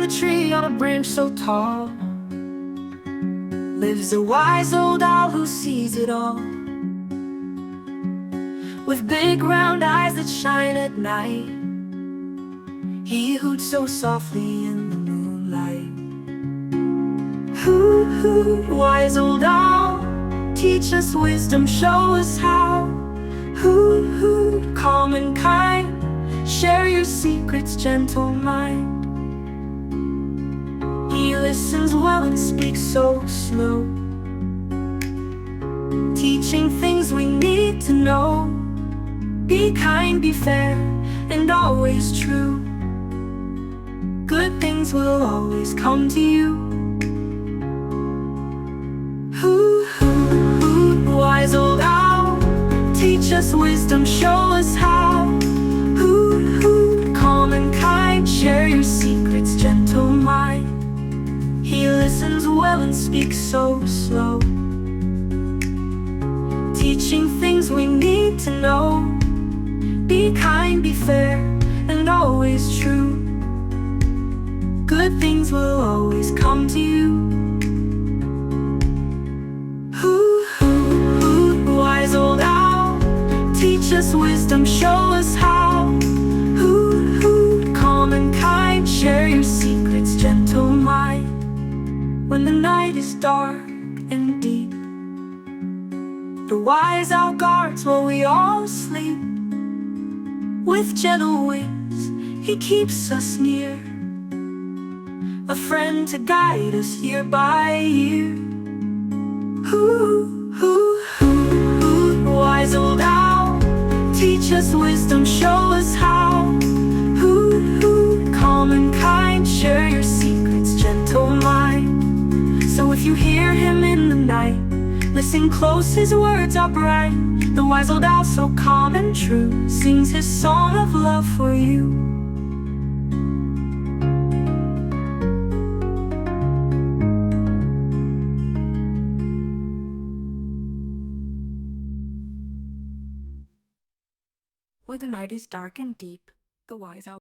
the tree on a branch so tall lives a wise old owl who sees it all. With big round eyes that shine at night, he hoots so softly in the moonlight. Hoot, hoot, wise old owl, teach us wisdom, show us how. Hoot, hoot, calm and kind, share your secrets, gentle mind. He listens well and speaks so slow, teaching things we need to know. Be kind, be fair, and always true. Good things will always come to you. Hoot, hoot, hoot, wise old owl, teach us wisdom, show us how. Hoot, hoot, calm and kind, share your secrets, gentle mind. He listens well and speaks so slow, teaching things we need to know. Be kind, be fair, and always true. Good things will always come to you. Hoot, hoot, hoot, wise old owl, teach us wisdom, show us how. Hoot, hoot, calm and kind, share your secrets, gentle mind. When the night is dark and deep, the wise owl guards while we all sleep. With gentle wings, he keeps us near, a friend to guide us year by year. Hoo, hoo, hoo, hoo, wise old owl, teach us wisdom, show us how. Hoot, hoot, calm and kind, share your secrets, gentle mind. So if you hear him in the night, listen close, his words are bright. The wise old owl, so calm and true, sings his song of love for you. When the night is dark and deep, the wise owl